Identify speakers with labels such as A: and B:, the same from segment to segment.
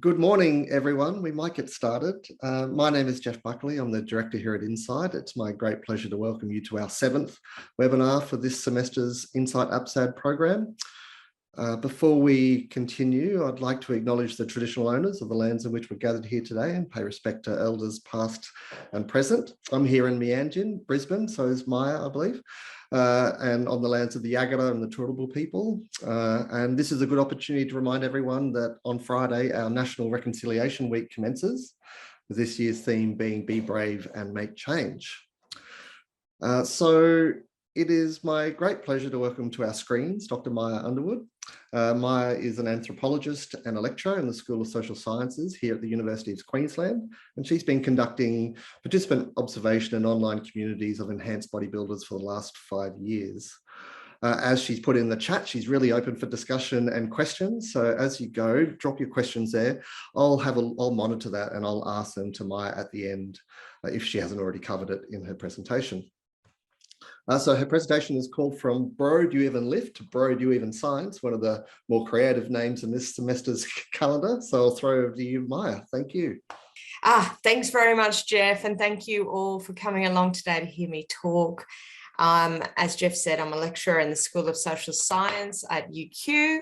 A: Good morning, everyone. We might get started. My name is Jeff Buckley. I'm the director here at Insight. It's my great pleasure to welcome you to our 7th webinar for this semester's Insight APSAD program. Before we continue, I'd like to acknowledge the traditional owners of the lands in which we're gathered here today and pay respect to elders past and present. I'm here in Meanjin, Brisbane, so is Mair, I believe, and on the lands of the Yagara and the Turrbal people. And this is a good opportunity to remind everyone that on Friday, our National Reconciliation Week commences, with this year's theme being Be Brave and Make Change. So it is my great pleasure to welcome to our screens Dr. Mair Underwood. Mair is an anthropologist and a lecturer in the School of Social Sciences here at the University of Queensland, and she's been conducting participant observation in online communities of enhanced bodybuilders for the last 5 years. As she's put in the chat, she's really open for discussion and questions. So as you go, drop your questions there. I'll monitor that and I'll ask them to Mair at the end if she hasn't already covered it in her presentation. So her presentation is called From Bro Do You Even Lift to Bro Do You Even Science, one of the more creative names in this semester's calendar. So I'll throw over to you, Mair. Thank you.
B: Thanks very much, Jeff, and thank you all for coming along today to hear me talk. As Jeff said, I'm a lecturer in the School of Social Science at UQ,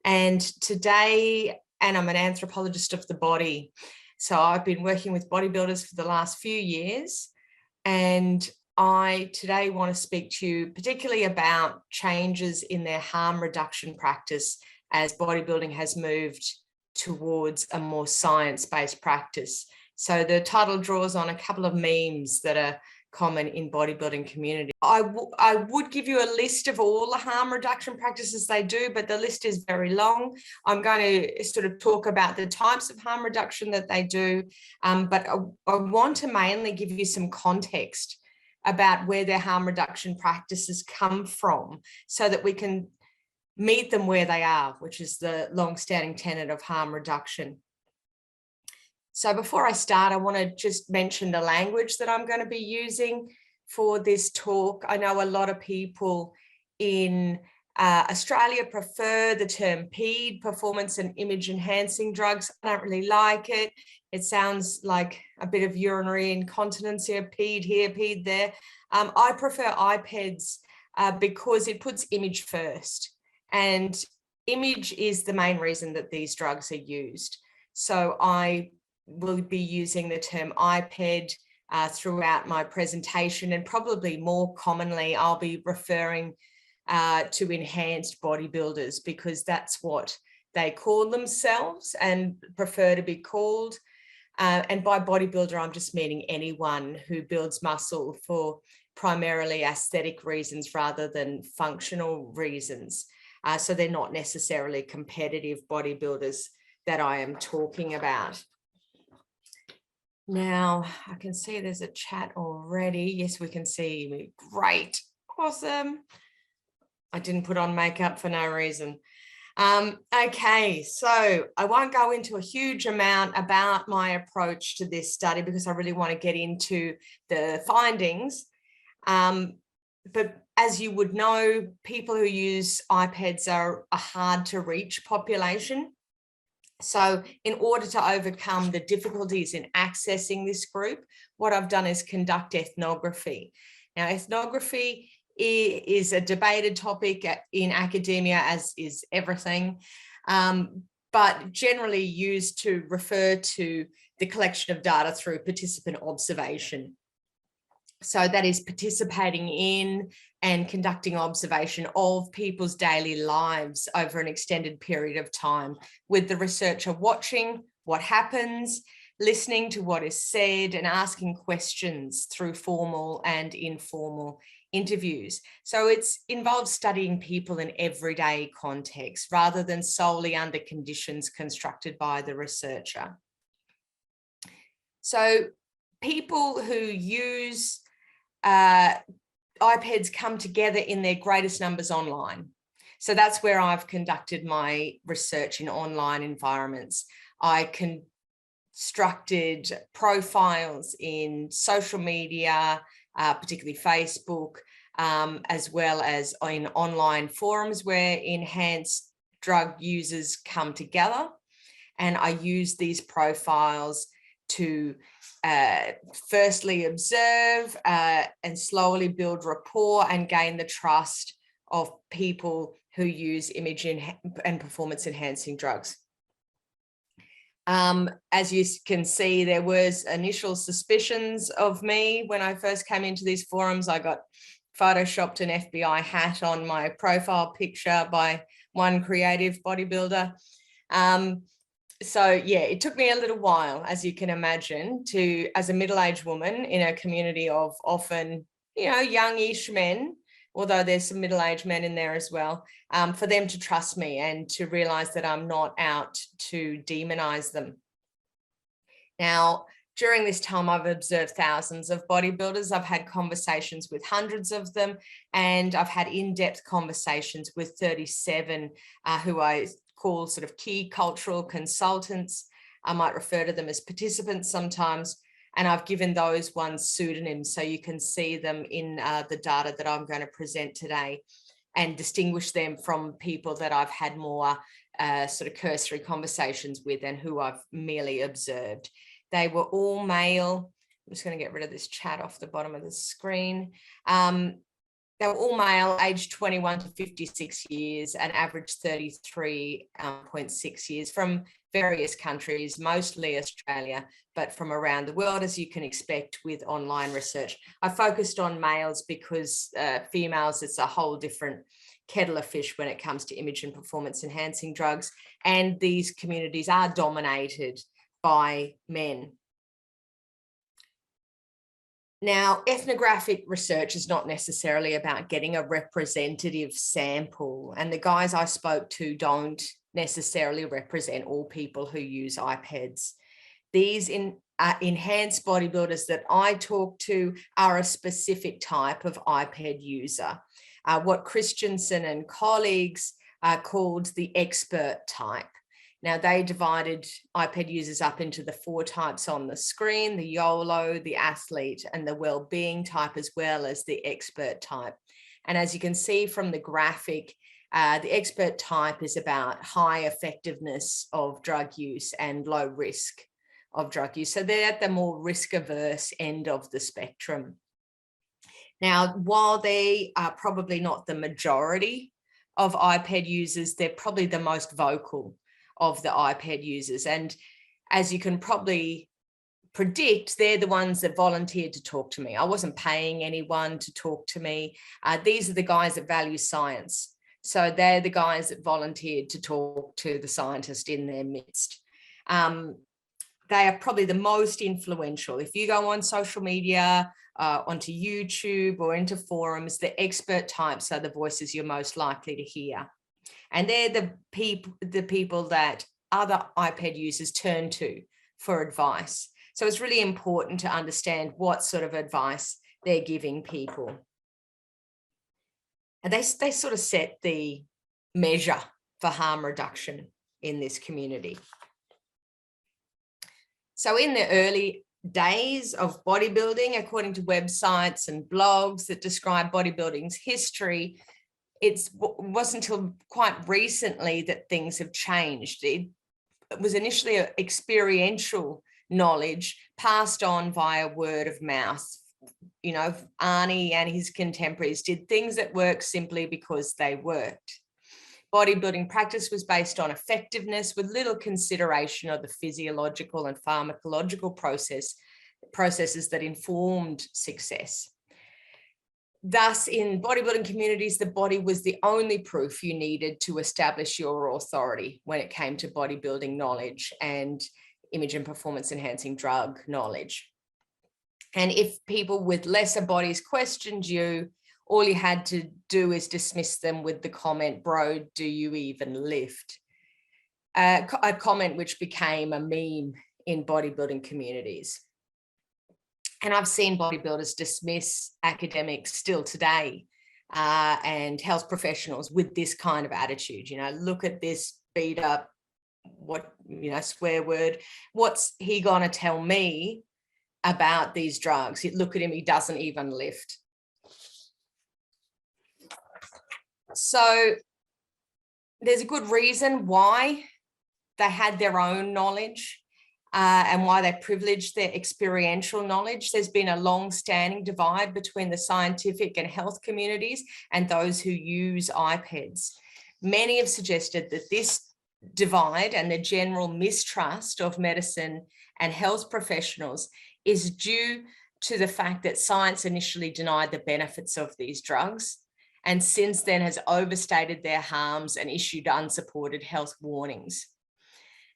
B: and I'm an anthropologist of the body. So I've been working with bodybuilders for the last few years, and I today want to speak to you particularly about changes in their harm reduction practice as bodybuilding has moved towards a more science-based practice. So the title draws on a couple of memes that are common in bodybuilding community. I would give you a list of all the harm reduction practices they do, but the list is very long. I'm going to sort of talk about the types of harm reduction that they do, but I want to mainly give you some context about where their harm reduction practices come from so that we can meet them where they are, which is the long-standing tenet of harm reduction. So before I start, I want to just mention the language that I'm going to be using for this talk. I know a lot of people in Australia prefer the term PED, performance and image enhancing drugs. I don't really like it. It sounds like a bit of urinary incontinence here, PED here, PED there. I prefer IPEDs because it puts image first, and image is the main reason that these drugs are used. So I will be using the term IPED throughout my presentation, and probably more commonly I'll be referring to enhanced bodybuilders because that's what they call themselves and prefer to be called. And by bodybuilder, I'm just meaning anyone who builds muscle for primarily aesthetic reasons rather than functional reasons. So they're not necessarily competitive bodybuilders that I am talking about. Now, I can see there's a chat already. Yes, we can see me. Great. Awesome. I didn't put on makeup for no reason. Okay, so I won't go into a huge amount about my approach to this study because I really want to get into the findings. But as you would know, people who use IPEDs are a hard to reach population. So in order to overcome the difficulties in accessing this group, what I've done is conduct ethnography. Now, ethnography is a debated topic in academia, as is everything, but generally used to refer to the collection of data through participant observation. So that is participating in and conducting observation of people's daily lives over an extended period of time, with the researcher watching what happens, listening to what is said, and asking questions through formal and informal interviews. So it involves studying people in everyday context rather than solely under conditions constructed by the researcher. So people who use IPEDs come together in their greatest numbers online. So that's where I've conducted my research in online environments. I constructed profiles in social media, particularly Facebook, as well as in online forums where enhanced drug users come together. And I use these profiles to firstly observe and slowly build rapport and gain the trust of people who use image and performance enhancing drugs. As you can see, there was initial suspicions of me when I first came into these forums. I got photoshopped an FBI hat on my profile picture by one creative bodybuilder. So yeah, it took me a little while, as you can imagine, as a middle-aged woman in a community of often, youngish men, although there's some middle-aged men in there as well, for them to trust me and to realize that I'm not out to demonize them. Now, during this time, I've observed thousands of bodybuilders. I've had conversations with hundreds of them, and I've had in-depth conversations with 37 who I call sort of key cultural consultants. I might refer to them as participants sometimes, and I've given those ones pseudonyms so you can see them in the data that I'm going to present today and distinguish them from people that I've had more sort of cursory conversations with and who I've merely observed. They were all male. I'm just going to get rid of this chat off the bottom of the screen. They were all male, aged 21 to 56 years, and average 33.6 years from various countries, mostly Australia, but from around the world, as you can expect with online research. I focused on males because females, it's a whole different kettle of fish when it comes to image and performance enhancing drugs. And these communities are dominated by men. Now, ethnographic research is not necessarily about getting a representative sample, and the guys I spoke to don't necessarily represent all people who use iPads. These enhanced bodybuilders that I talk to are a specific type of iPad user, what Christensen and colleagues called the expert type. Now, they divided iPad users up into the 4 types on the screen: the YOLO, the athlete, and the well-being type, as well as the expert type. And as you can see from the graphic, the expert type is about high effectiveness of drug use and low risk of drug use. So they're at the more risk-averse end of the spectrum. Now, while they are probably not the majority of iPad users, they're probably the most vocal of the iPad users. And as you can probably predict, they're the ones that volunteered to talk to me. I wasn't paying anyone to talk to me. These are the guys that value science. So they're the guys that volunteered to talk to the scientist in their midst. They are probably the most influential. If you go on social media, onto YouTube or into forums, the expert types are the voices you're most likely to hear. And they're the people that other iPad users turn to for advice. So it's really important to understand what sort of advice they're giving people. And they sort of set the measure for harm reduction in this community. So in the early days of bodybuilding, according to websites and blogs that describe bodybuilding's history, it wasn't until quite recently that things have changed. It was initially an experiential knowledge passed on via word of mouth. You know, Arnie and his contemporaries did things that worked simply because they worked. Bodybuilding practice was based on effectiveness with little consideration of the physiological and pharmacological processes that informed success. Thus, in bodybuilding communities, the body was the only proof you needed to establish your authority when it came to bodybuilding knowledge and image and performance enhancing drug knowledge. And if people with lesser bodies questioned you, all you had to do is dismiss them with the comment, "Bro, do you even lift?" A comment which became a meme in bodybuilding communities. And I've seen bodybuilders dismiss academics still today and health professionals with this kind of attitude. You know, look at this beat up, swear word. What's he going to tell me about these drugs? Look at him, he doesn't even lift. So there's a good reason why they had their own knowledge and why they privileged their experiential knowledge. There's been a long-standing divide between the scientific and health communities and those who use iPads. Many have suggested that this divide and the general mistrust of medicine and health professionals is due to the fact that science initially denied the benefits of these drugs and since then has overstated their harms and issued unsupported health warnings.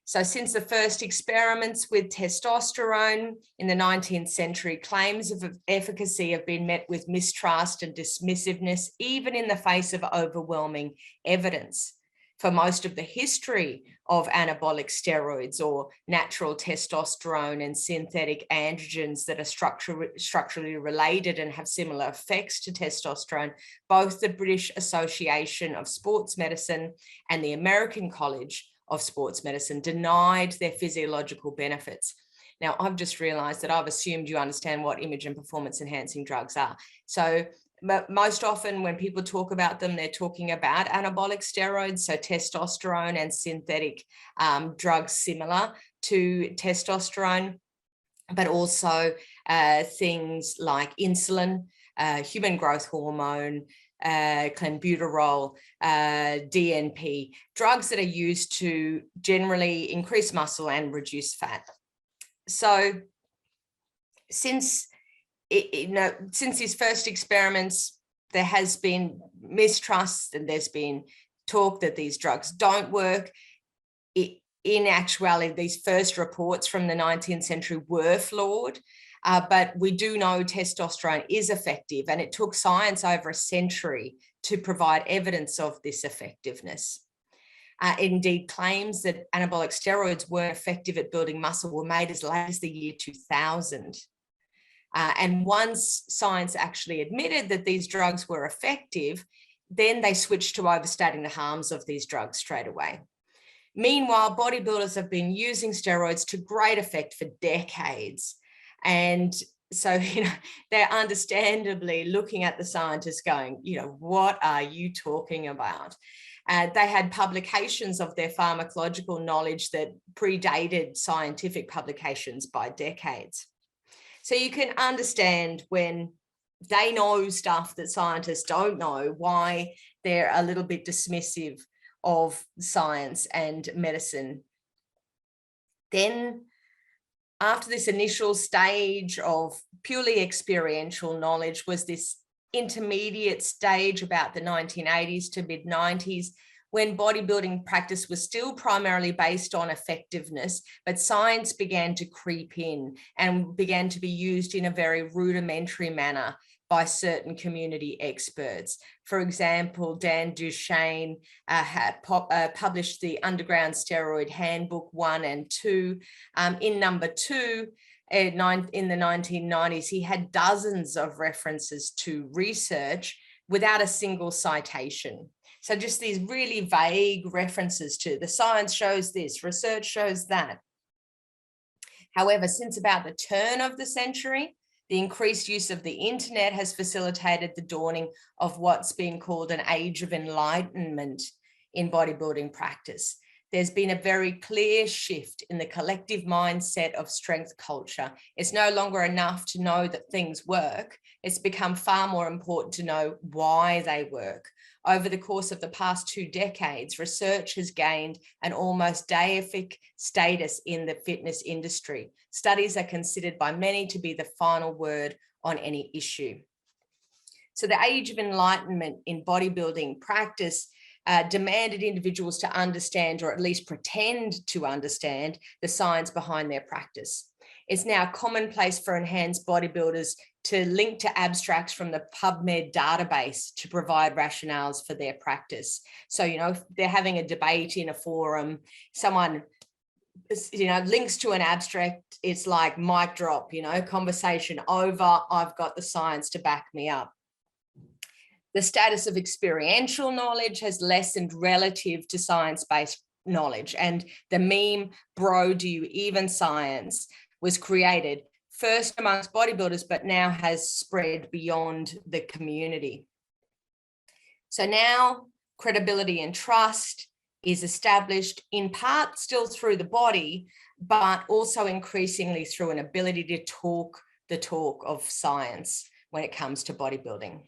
B: So since the first experiments with testosterone in the 19th century, claims of efficacy have been met with mistrust and dismissiveness, even in the face of overwhelming evidence. For most of the history of anabolic steroids or natural testosterone and synthetic androgens that are structurally related and have similar effects to testosterone, both the British Association of Sports Medicine and the American College of Sports Medicine denied their physiological benefits. Now, I've just realized that I've assumed you understand what image and performance enhancing drugs are. So most often when people talk about them, they're talking about anabolic steroids, so testosterone and synthetic drugs similar to testosterone, but also things like insulin, human growth hormone, clenbuterol, DNP, drugs that are used to generally increase muscle and reduce fat. So since these first experiments, there has been mistrust and there's been talk that these drugs don't work. In actuality, these first reports from the 19th century were flawed, but we do know testosterone is effective, and it took science over a century to provide evidence of this effectiveness. Indeed, claims that anabolic steroids weren't effective at building muscle were made as late as the year 2000. And once science actually admitted that these drugs were effective, then they switched to overstating the harms of these drugs straight away. Meanwhile, bodybuilders have been using steroids to great effect for decades. And so, they're understandably looking at the scientists going, what are you talking about? They had publications of their pharmacological knowledge that predated scientific publications by decades. So you can understand when they know stuff that scientists don't know, why they're a little bit dismissive of science and medicine. Then after this initial stage of purely experiential knowledge was this intermediate stage about the 1980s to mid-90s, when bodybuilding practice was still primarily based on effectiveness, but science began to creep in and began to be used in a very rudimentary manner by certain community experts. For example, Dan Duchesne had published the Underground Steroid Handbook 1 and 2. In number 2, in the 1990s, he had dozens of references to research without a single citation. So just these really vague references to the science shows this, research shows that. However, since about the turn of the century, the increased use of the internet has facilitated the dawning of what's been called an age of enlightenment in bodybuilding practice. There's been a very clear shift in the collective mindset of strength culture. It's no longer enough to know that things work. It's become far more important to know why they work. Over the course of the past 2 decades, research has gained an almost deific status in the fitness industry. Studies are considered by many to be the final word on any issue. So the age of enlightenment in bodybuilding practice demanded individuals to understand, or at least pretend to understand, the science behind their practice. It's now commonplace for enhanced bodybuilders to link to abstracts from the PubMed database to provide rationales for their practice. So, if they're having a debate in a forum, someone, links to an abstract, it's like mic drop, conversation over, I've got the science to back me up. The status of experiential knowledge has lessened relative to science-based knowledge, and the meme, bro, do you even science, was created first amongst bodybuilders, but now has spread beyond the community. So now credibility and trust is established in part still through the body, but also increasingly through an ability to talk the talk of science when it comes to bodybuilding.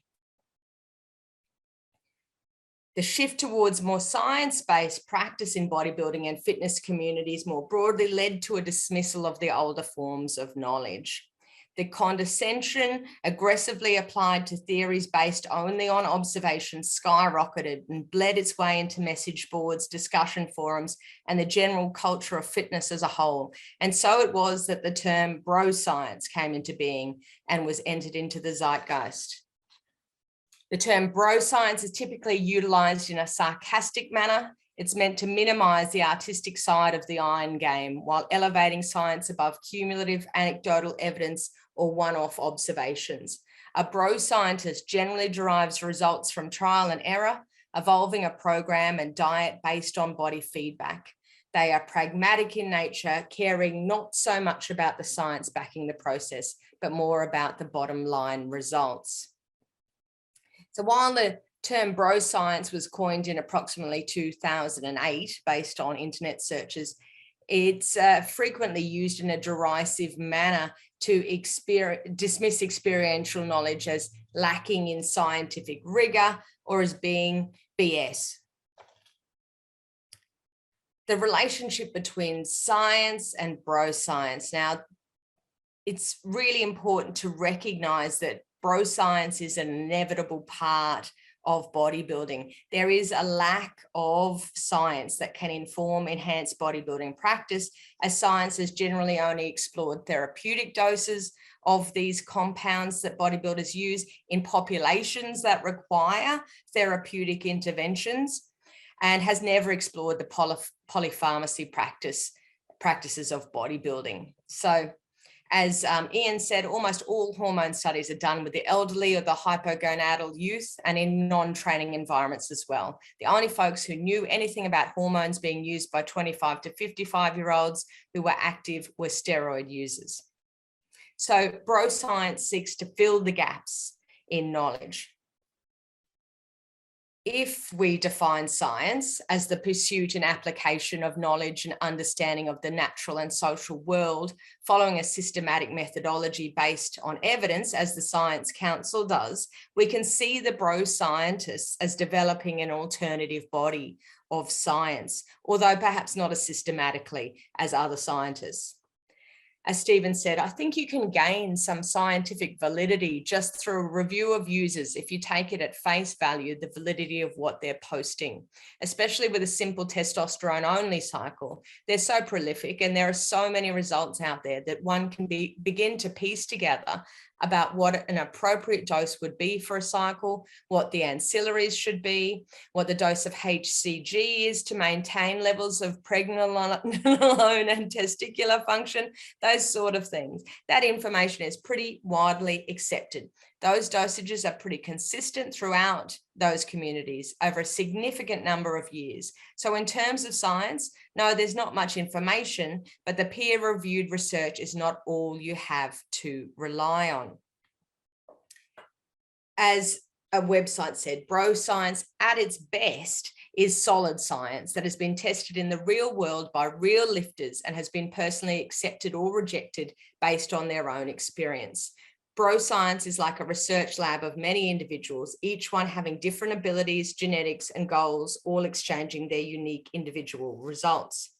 B: The shift towards more science-based practice in bodybuilding and fitness communities more broadly led to a dismissal of the older forms of knowledge. The condescension aggressively applied to theories based only on observation skyrocketed and bled its way into message boards, discussion forums, and the general culture of fitness as a whole. And so it was that the term bro science came into being and was entered into the zeitgeist. The term bro science is typically utilized in a sarcastic manner. It's meant to minimize the artistic side of the iron game while elevating science above cumulative anecdotal evidence or one-off observations. A bro scientist generally derives results from trial and error, evolving a program and diet based on body feedback. They are pragmatic in nature, caring not so much about the science backing the process, but more about the bottom line results. So while the term bro science was coined in approximately 2008 based on internet searches, it's frequently used in a derisive manner to dismiss experiential knowledge as lacking in scientific rigor or as being BS. The relationship between science and bro science. Now, it's really important to recognize that bro science is an inevitable part of bodybuilding. There is a lack of science that can inform enhanced bodybuilding practice, as science has generally only explored therapeutic doses of these compounds that bodybuilders use in populations that require therapeutic interventions, and has never explored the polypharmacy practices of bodybuilding. So, as Ian said, almost all hormone studies are done with the elderly or the hypogonadal youth and in non-training environments as well. The only folks who knew anything about hormones being used by 25 to 55-year-olds who were active were steroid users. So bro science seeks to fill the gaps in knowledge. If we define science as the pursuit and application of knowledge and understanding of the natural and social world, following a systematic methodology based on evidence, as the Science Council does, we can see the bro scientists as developing an alternative body of science, although perhaps not as systematically as other scientists. As Stephen said, I think you can gain some scientific validity just through a review of users if you take it at face value, the validity of what they're posting, especially with a simple testosterone only cycle. They're so prolific and there are so many results out there that one can begin to piece together about what an appropriate dose would be for a cycle, what the ancillaries should be, what the dose of HCG is to maintain levels of pregnenolone and testicular function, those sort of things. That information is pretty widely accepted. Those dosages are pretty consistent throughout those communities over a significant number of years. So in terms of science, no, there's not much information, but the peer-reviewed research is not all you have to rely on. As a website said, bro science at its best is solid science that has been tested in the real world by real lifters and has been personally accepted or rejected based on their own experience. Bro science is like a research lab of many individuals, each one having different abilities, genetics, and goals, all exchanging their unique individual results.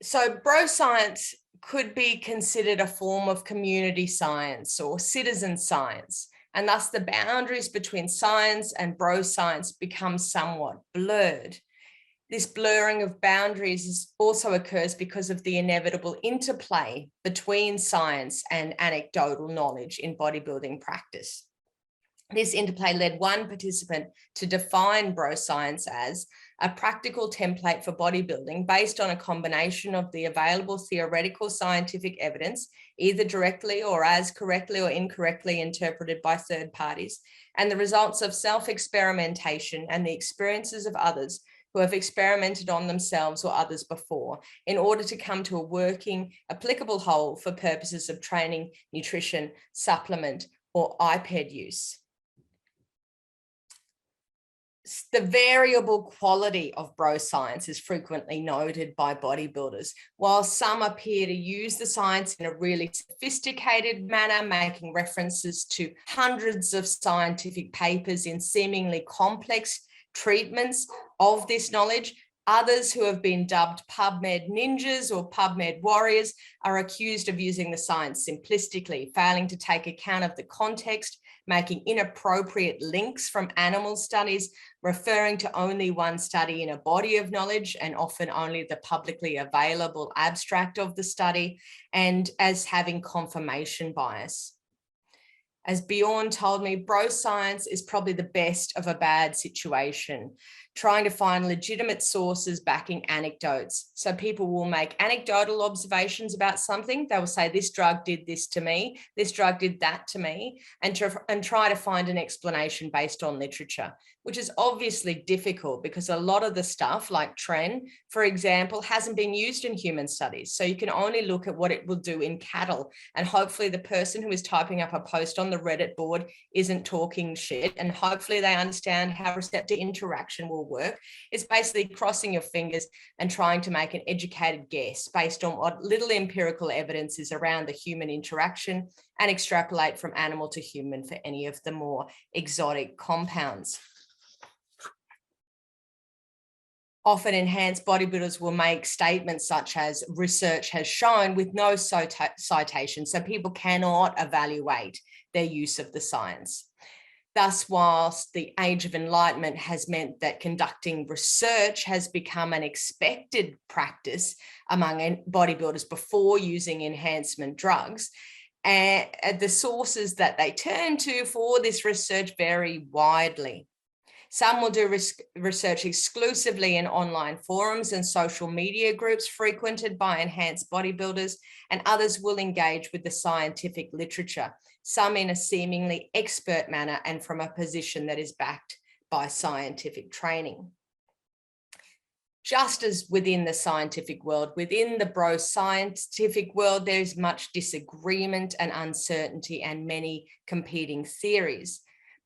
B: So bro science could be considered a form of community science or citizen science, and thus the boundaries between science and bro science become somewhat blurred. This blurring of boundaries also occurs because of the inevitable interplay between science and anecdotal knowledge in bodybuilding practice. This interplay led one participant to define bro science as a practical template for bodybuilding based on a combination of the available theoretical scientific evidence, either directly or as correctly or incorrectly interpreted by third parties, and the results of self-experimentation and the experiences of others who have experimented on themselves or others before in order to come to a working, applicable whole for purposes of training, nutrition, supplement, or iPad use. The variable quality of bro science is frequently noted by bodybuilders. While some appear to use the science in a really sophisticated manner, making references to hundreds of scientific papers in seemingly complex treatments of this knowledge, others who have been dubbed PubMed ninjas or PubMed warriors are accused of using the science simplistically, failing to take account of the context, making inappropriate links from animal studies, referring to only one study in a body of knowledge and often only the publicly available abstract of the study, and as having confirmation bias. As Bjorn told me, bro science is probably the best of a bad situation, trying to find legitimate sources backing anecdotes. So people will make anecdotal observations about something. They will say, this drug did this to me, this drug did that to me, and try to find an explanation based on literature, which is obviously difficult because a lot of the stuff like tren, for example, hasn't been used in human studies. So you can only look at what it will do in cattle. And hopefully the person who is typing up a post on the Reddit board isn't talking shit, and hopefully they understand how receptor interaction will work. It's basically crossing your fingers and trying to make an educated guess based on what little empirical evidence is around the human interaction and extrapolate from animal to human for any of the more exotic compounds. Often enhanced bodybuilders will make statements such as research has shown with no citation, so people cannot evaluate their use of the science. Thus, whilst the age of enlightenment has meant that conducting research has become an expected practice among bodybuilders before using enhancement drugs, and the sources that they turn to for this research vary widely. Some will do research exclusively in online forums and social media groups frequented by enhanced bodybuilders, and others will engage with the scientific literature, some in a seemingly expert manner and from a position that is backed by scientific training. Just as within the scientific world, within the bro scientific world, there's much disagreement and uncertainty and many competing theories.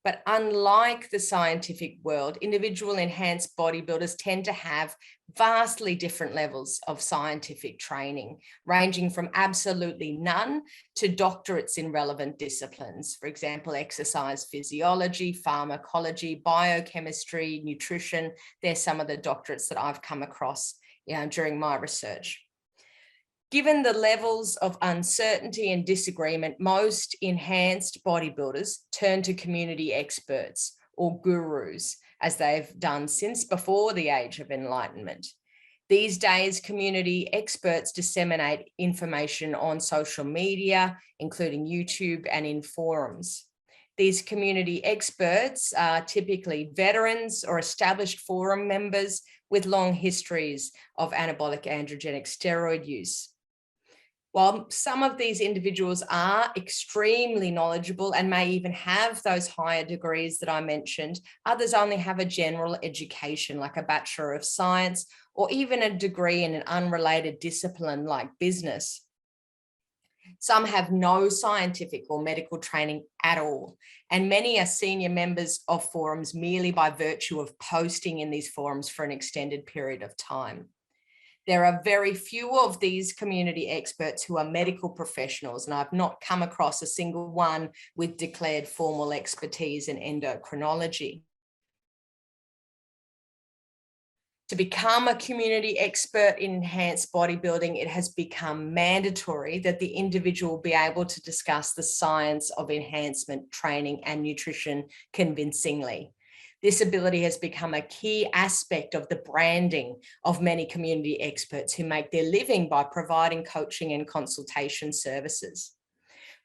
B: But unlike the scientific world, individual enhanced bodybuilders tend to have vastly different levels of scientific training, ranging from absolutely none to doctorates in relevant disciplines. For example, exercise physiology, pharmacology, biochemistry, nutrition. They're some of the doctorates that I've come across during my research. Given the levels of uncertainty and disagreement, most enhanced bodybuilders turn to community experts or gurus, as they've done since before the age of enlightenment. These days, community experts disseminate information on social media, including YouTube and in forums. These community experts are typically veterans or established forum members with long histories of anabolic androgenic steroid use. While some of these individuals are extremely knowledgeable and may even have those higher degrees that I mentioned, others only have a general education like a Bachelor of Science or even a degree in an unrelated discipline like business. Some have no scientific or medical training at all, and many are senior members of forums merely by virtue of posting in these forums for an extended period of time. There are very few of these community experts who are medical professionals, and I've not come across a single one with declared formal expertise in endocrinology. To become a community expert in enhanced bodybuilding, it has become mandatory that the individual be able to discuss the science of enhancement training and nutrition convincingly. This ability has become a key aspect of the branding of many community experts who make their living by providing coaching and consultation services.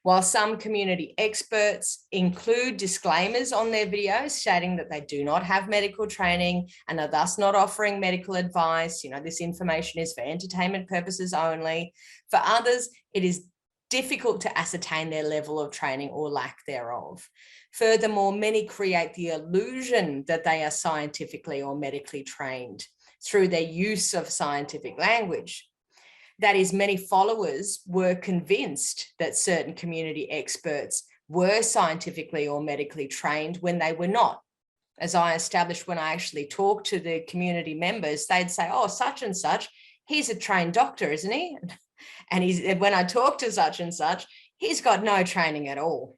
B: While some community experts include disclaimers on their videos stating that they do not have medical training and are thus not offering medical advice, this information is for entertainment purposes only. For others, it is difficult to ascertain their level of training or lack thereof. Furthermore, many create the illusion that they are scientifically or medically trained through their use of scientific language. That is, many followers were convinced that certain community experts were scientifically or medically trained when they were not. as I established when I actually talked to the community members, they'd say, oh, such and such, he's a trained doctor, isn't he? And when I talk to such and such, he's got no training at all.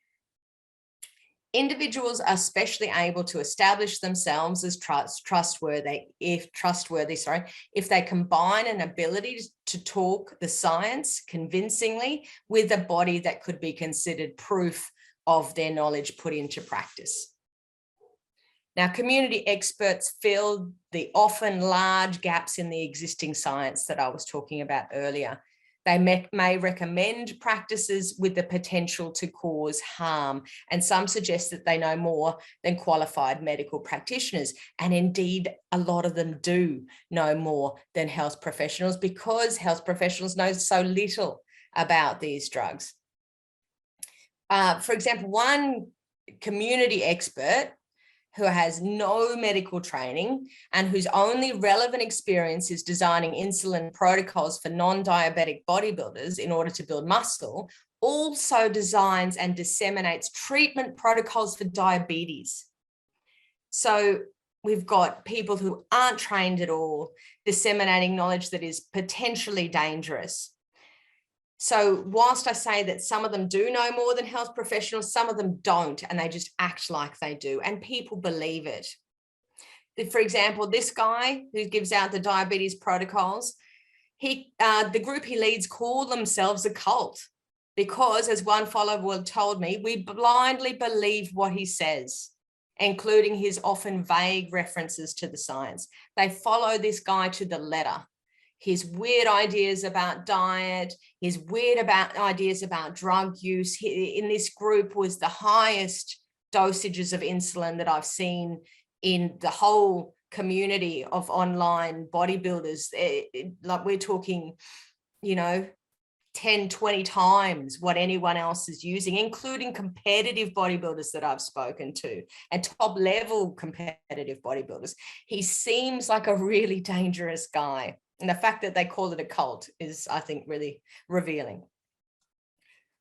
B: Individuals are especially able to establish themselves as trustworthy if they combine an ability to talk the science convincingly with a body that could be considered proof of their knowledge put into practice. Now, community experts fill the often large gaps in the existing science that I was talking about earlier. They may recommend practices with the potential to cause harm, and some suggest that they know more than qualified medical practitioners. And indeed, a lot of them do know more than health professionals because health professionals know so little about these drugs. For example, one community expert who has no medical training and whose only relevant experience is designing insulin protocols for non-diabetic bodybuilders in order to build muscle, also designs and disseminates treatment protocols for diabetes. So we've got people who aren't trained at all disseminating knowledge that is potentially dangerous. So whilst I say that some of them do know more than health professionals, some of them don't, and they just act like they do, and people believe it. For example, this guy who gives out the diabetes protocols, the group he leads call themselves a cult because, as one follower told me, we blindly believe what he says, including his often vague references to the science. They follow this guy to the letter. His weird ideas about diet, his weird ideas about drug use. In this group was the highest dosages of insulin that I've seen in the whole community of online bodybuilders. Like we're talking, 10, 20 times what anyone else is using, including competitive bodybuilders that I've spoken to and top level competitive bodybuilders. He seems like a really dangerous guy. And the fact that they call it a cult is, I think, really revealing.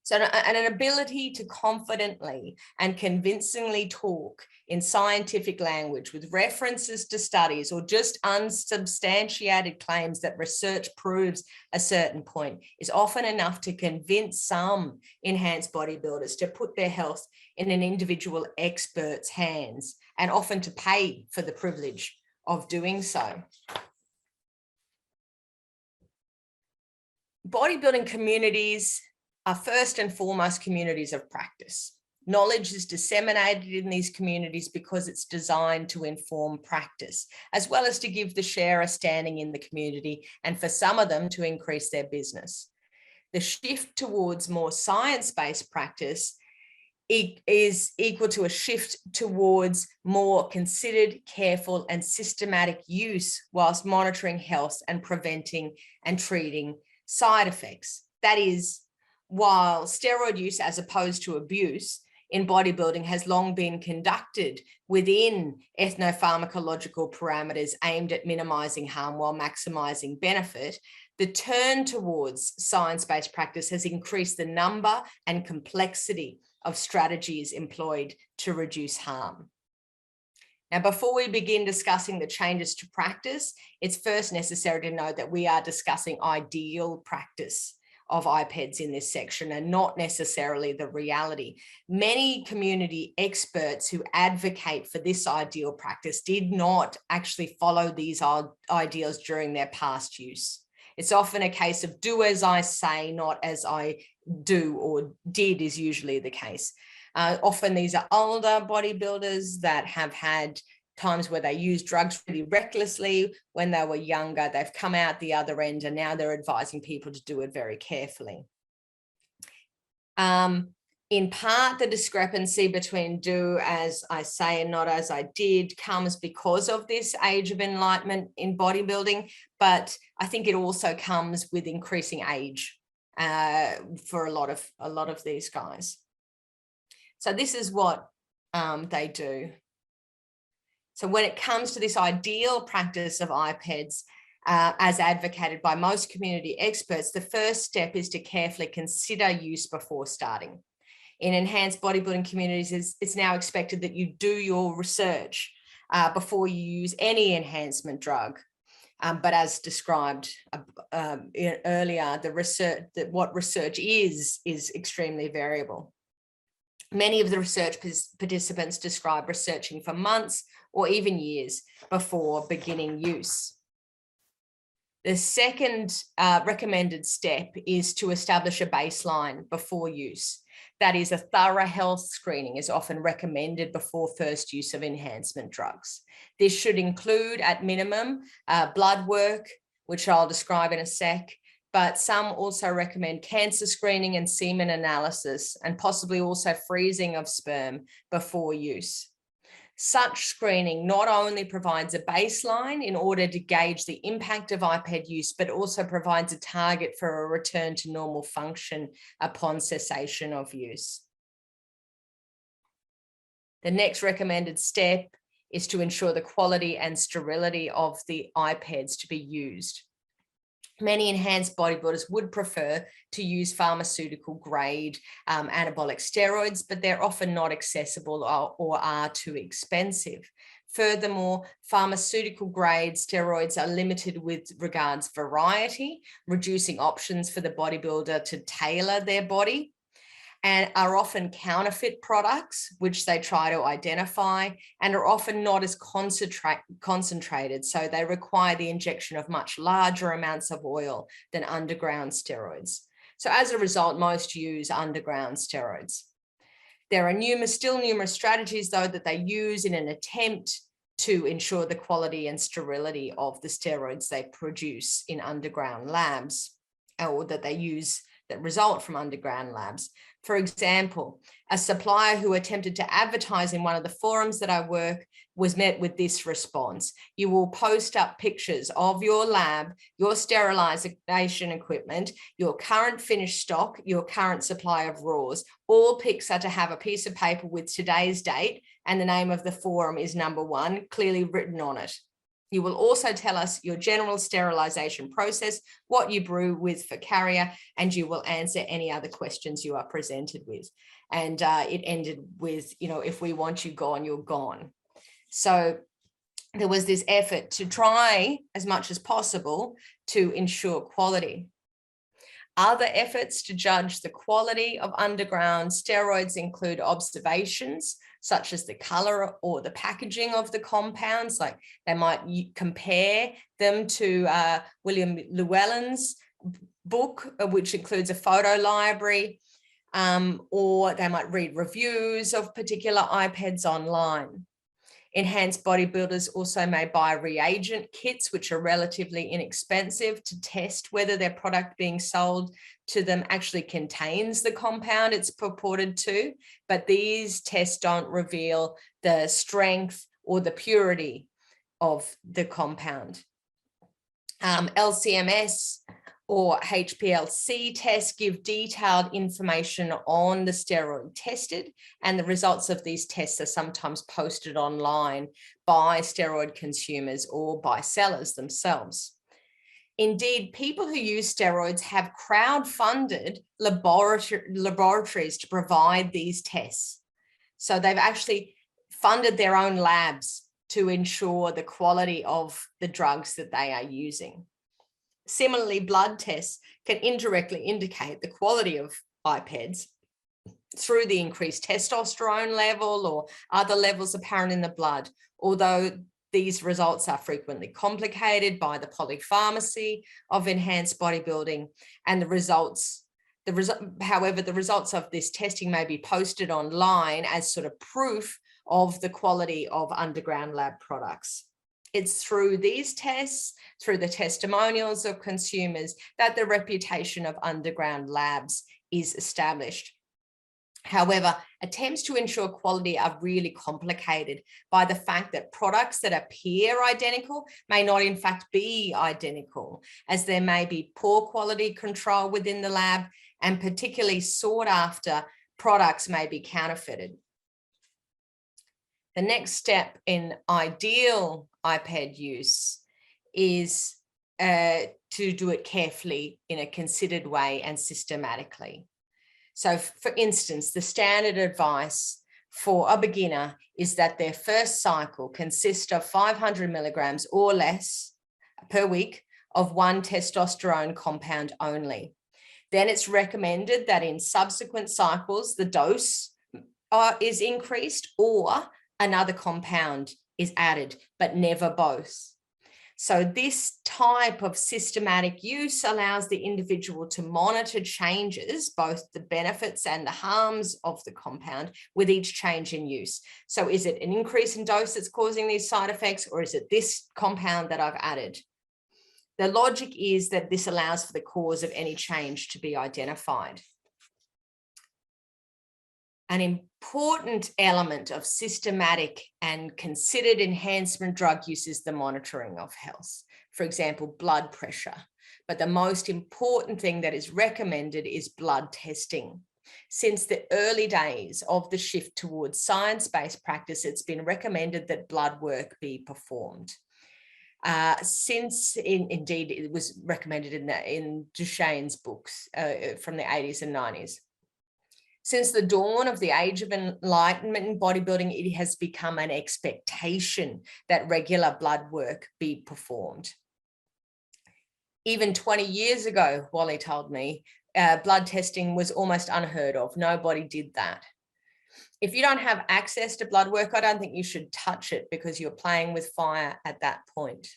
B: So an ability to confidently and convincingly talk in scientific language with references to studies or just unsubstantiated claims that research proves a certain point is often enough to convince some enhanced bodybuilders to put their health in an individual expert's hands and often to pay for the privilege of doing so. Bodybuilding communities are first and foremost communities of practice. Knowledge is disseminated in these communities because it's designed to inform practice, as well as to give the sharer standing in the community and for some of them to increase their business. The shift towards more science-based practice is equal to a shift towards more considered, careful, and systematic use whilst monitoring health and preventing and treating side effects. That is, while steroid use as opposed to abuse in bodybuilding has long been conducted within ethnopharmacological parameters aimed at minimizing harm while maximizing benefit, the turn towards science-based practice has increased the number and complexity of strategies employed to reduce harm. Now, before we begin discussing the changes to practice, it's first necessary to note that we are discussing ideal practice of IPEDs in this section and not necessarily the reality. Many community experts who advocate for this ideal practice did not actually follow these ideals during their past use. It's often a case of do as I say, not as I do or did is usually the case. Often these are older bodybuilders that have had times where they used drugs really recklessly when they were younger. They've come out the other end and now they're advising people to do it very carefully. In part, the discrepancy between do as I say and not as I did comes because of this age of enlightenment in bodybuilding, but I think it also comes with increasing age for a lot of these guys. So this is what they do. So when it comes to this ideal practice of IPEDs, as advocated by most community experts, the first step is to carefully consider use before starting. In enhanced bodybuilding communities, it's now expected that you do your research before you use any enhancement drug. But as described earlier, what research is extremely variable. Many of the research participants describe researching for months or even years before beginning use. The second recommended step is to establish a baseline before use. That is, a thorough health screening is often recommended before first use of enhancement drugs. This should include, at minimum, blood work, which I'll describe in a sec, but some also recommend cancer screening and semen analysis, and possibly also freezing of sperm before use. Such screening not only provides a baseline in order to gauge the impact of iPad use, but also provides a target for a return to normal function upon cessation of use. The next recommended step is to ensure the quality and sterility of the iPads to be used. Many enhanced bodybuilders would prefer to use pharmaceutical grade anabolic steroids, but they're often not accessible or are too expensive. Furthermore, pharmaceutical grade steroids are limited with regards variety, reducing options for the bodybuilder to tailor their body, and are often counterfeit products, which they try to identify, and are often not as concentrated. So they require the injection of much larger amounts of oil than underground steroids. So as a result, most use underground steroids. There are still numerous strategies, though, that they use in an attempt to ensure the quality and sterility of the steroids they produce in underground labs, or that they use that result from underground labs. For example, a supplier who attempted to advertise in one of the forums that I work was met with this response: you will post up pictures of your lab, your sterilization equipment, your current finished stock, your current supply of raws. All pics are to have a piece of paper with today's date, and the name of the forum is number 1, clearly written on it. You will also tell us your general sterilization process, what you brew with for carrier, and you will answer any other questions you are presented with. And it ended with, if we want you gone, you're gone. So there was this effort to try as much as possible to ensure quality. Other efforts to judge the quality of underground steroids include observations, such as the color or the packaging of the compounds. Like they might compare them to William Llewellyn's book, which includes a photo library, or they might read reviews of particular iPads online. Enhanced bodybuilders also may buy reagent kits, which are relatively inexpensive, to test whether their product being sold to them actually contains the compound it's purported to, but these tests don't reveal the strength or the purity of the compound. LCMS or HPLC tests give detailed information on the steroid tested, and the results of these tests are sometimes posted online by steroid consumers or by sellers themselves. Indeed, people who use steroids have crowd-funded laboratories to provide these tests. So they've actually funded their own labs to ensure the quality of the drugs that they are using. Similarly, blood tests can indirectly indicate the quality of iPads through the increased testosterone level or other levels apparent in the blood, although these results are frequently complicated by the polypharmacy of enhanced bodybuilding, and however, the results of this testing may be posted online as sort of proof of the quality of underground lab products. It's through these tests, through the testimonials of consumers, that the reputation of underground labs is established. However, attempts to ensure quality are really complicated by the fact that products that appear identical may not in fact be identical, as there may be poor quality control within the lab, and particularly sought after products may be counterfeited. The next step in ideal iPad use is to do it carefully in a considered way and systematically. So for instance, the standard advice for a beginner is that their first cycle consists of 500 milligrams or less per week of one testosterone compound only. Then it's recommended that in subsequent cycles, the dose is increased or another compound is added, but never both. So this type of systematic use allows the individual to monitor changes, both the benefits and the harms of the compound with each change in use. So is it an increase in dose that's causing these side effects, or is it this compound that I've added? The logic is that this allows for the cause of any change to be identified. An important element of systematic and considered enhancement drug use is the monitoring of health. For example, blood pressure. But the most important thing that is recommended is blood testing. Since the early days of the shift towards science-based practice, it's been recommended that blood work be performed. Indeed, it was recommended in Duchenne's books from the 80s and 90s. Since the dawn of the age of enlightenment in bodybuilding, it has become an expectation that regular blood work be performed. Even 20 years ago, Wally told me, blood testing was almost unheard of. Nobody did that. If you don't have access to blood work, I don't think you should touch it because you're playing with fire at that point.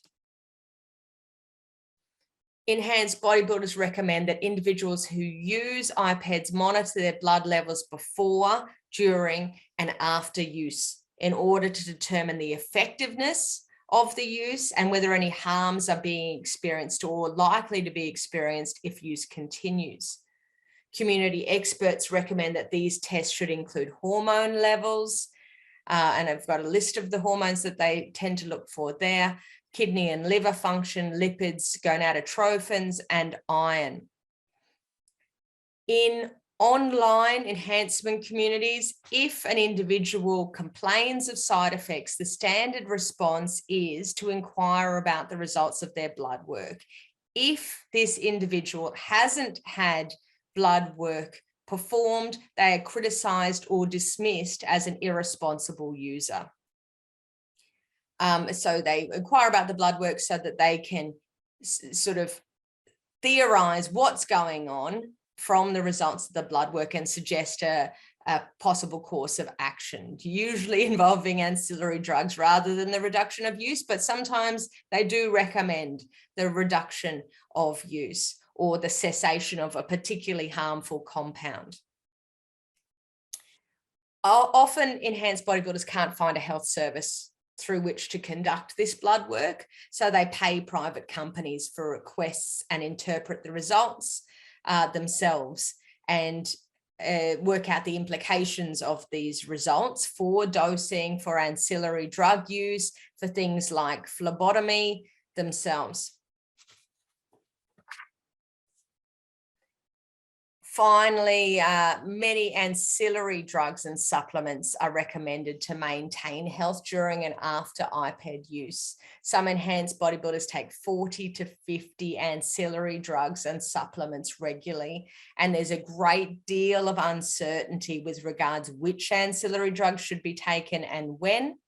B: Enhanced bodybuilders recommend that individuals who use iPads monitor their blood levels before, during, and after use in order to determine the effectiveness of the use and whether any harms are being experienced or likely to be experienced if use continues. Community experts recommend that these tests should include hormone levels, and I've got a list of the hormones that they tend to look for there: kidney and liver function, lipids, gonadotrophins, and iron. In online enhancement communities, if an individual complains of side effects, the standard response is to inquire about the results of their blood work. If this individual hasn't had blood work performed, they are criticized or dismissed as an irresponsible user. So they inquire about the blood work so that they can sort of theorize what's going on from the results of the blood work and suggest a possible course of action, usually involving ancillary drugs rather than the reduction of use, but sometimes they do recommend the reduction of use or the cessation of a particularly harmful compound. Often enhanced bodybuilders can't find a health service through which to conduct this blood work, so they pay private companies for requests and interpret the results themselves and work out the implications of these results for dosing, for ancillary drug use, for things like phlebotomy themselves. Finally, many ancillary drugs and supplements are recommended to maintain health during and after iPad use. Some enhanced bodybuilders take 40 to 50 ancillary drugs and supplements regularly, and there's a great deal of uncertainty with regards which ancillary drugs should be taken and when.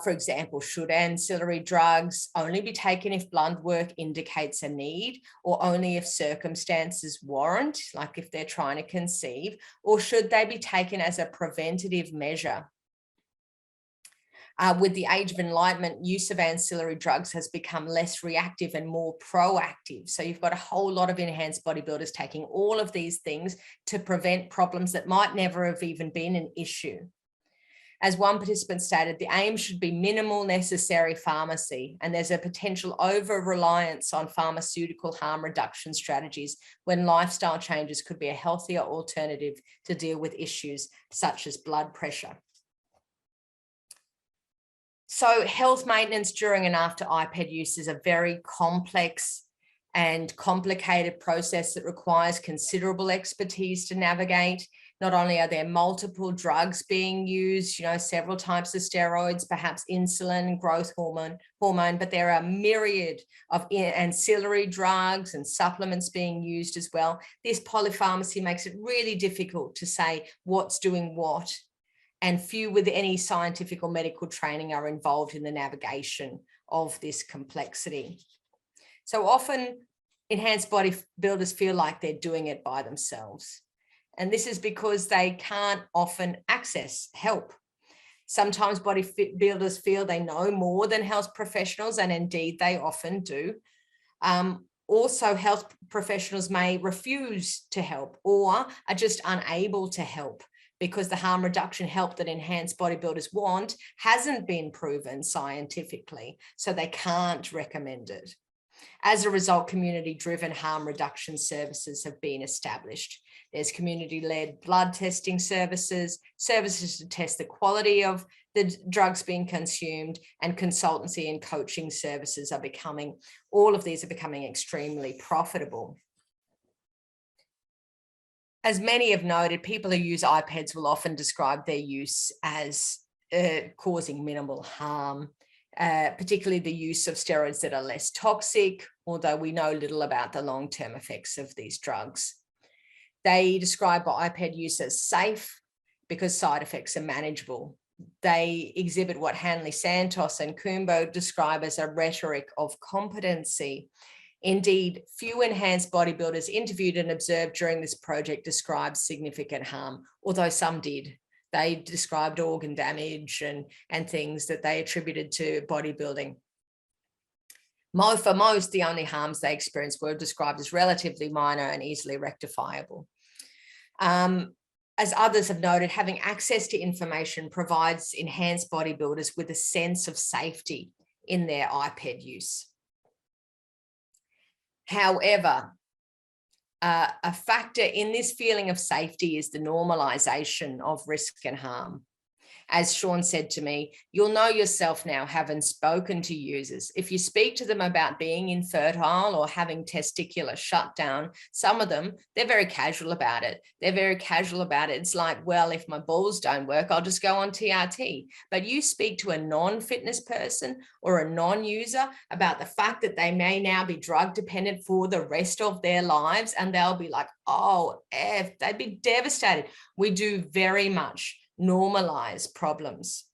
B: For example, should ancillary drugs only be taken if blood work indicates a need, or only if circumstances warrant, like if they're trying to conceive, or should they be taken as a preventative measure? With the age of enlightenment, use of ancillary drugs has become less reactive and more proactive. So you've got a whole lot of enhanced bodybuilders taking all of these things to prevent problems that might never have even been an issue. As one participant stated, the aim should be minimal necessary pharmacy, and there's a potential over-reliance on pharmaceutical harm reduction strategies when lifestyle changes could be a healthier alternative to deal with issues such as blood pressure. So health maintenance during and after iPad use is a very complex and complicated process that requires considerable expertise to navigate. Not only are there multiple drugs being used, several types of steroids, perhaps insulin, growth hormone, but there are myriad of ancillary drugs and supplements being used as well. This polypharmacy makes it really difficult to say what's doing what and few with any scientific or medical training are involved in the navigation of this complexity. So often, enhanced bodybuilders feel like they're doing it by themselves. And this is because they can't often access help. Sometimes bodybuilders feel they know more than health professionals, and indeed they often do. Also, health professionals may refuse to help or are just unable to help because the harm reduction help that enhanced bodybuilders want hasn't been proven scientifically, so they can't recommend it. As a result, community-driven harm reduction services have been established. There's community-led blood testing services, services to test the quality of the drugs being consumed, and consultancy and coaching services are becoming, all of these are becoming extremely profitable. As many have noted, people who use iPads will often describe their use as causing minimal harm. Particularly the use of steroids that are less toxic, although we know little about the long-term effects of these drugs. They describe iPad use as safe because side effects are manageable. They exhibit what Hanley Santos and Kumbo describe as a rhetoric of competency. Indeed, few enhanced bodybuilders interviewed and observed during this project described significant harm, although some did. They described organ damage and things that they attributed to bodybuilding. For most, the only harms they experienced were described as relatively minor and easily rectifiable. As others have noted, having access to information provides enhanced bodybuilders with a sense of safety in their iPad use. However, a factor in this feeling of safety is the normalization of risk and harm. As Sean said to me, you'll know yourself now, having spoken to users. If you speak to them about being infertile or having testicular shutdown, some of them, they're very casual about it. They're very casual about it. It's like, well, if my balls don't work, I'll just go on TRT. But you speak to a non-fitness person or a non-user about the fact that they may now be drug dependent for the rest of their lives, and they'll be like, oh, they'd be devastated. We do very much normalize problems.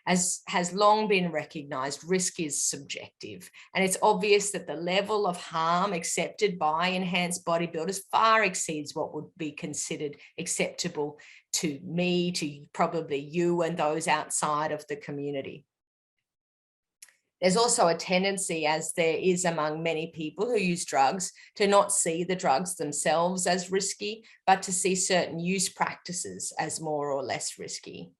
B: As has long been recognized, risk is subjective, and it's obvious that the level of harm accepted by enhanced bodybuilders far exceeds what would be considered acceptable to me, to probably you, and those outside of the community. There's also a tendency, as there is among many people who use drugs, to not see the drugs themselves as risky, but to see certain use practices as more or less risky.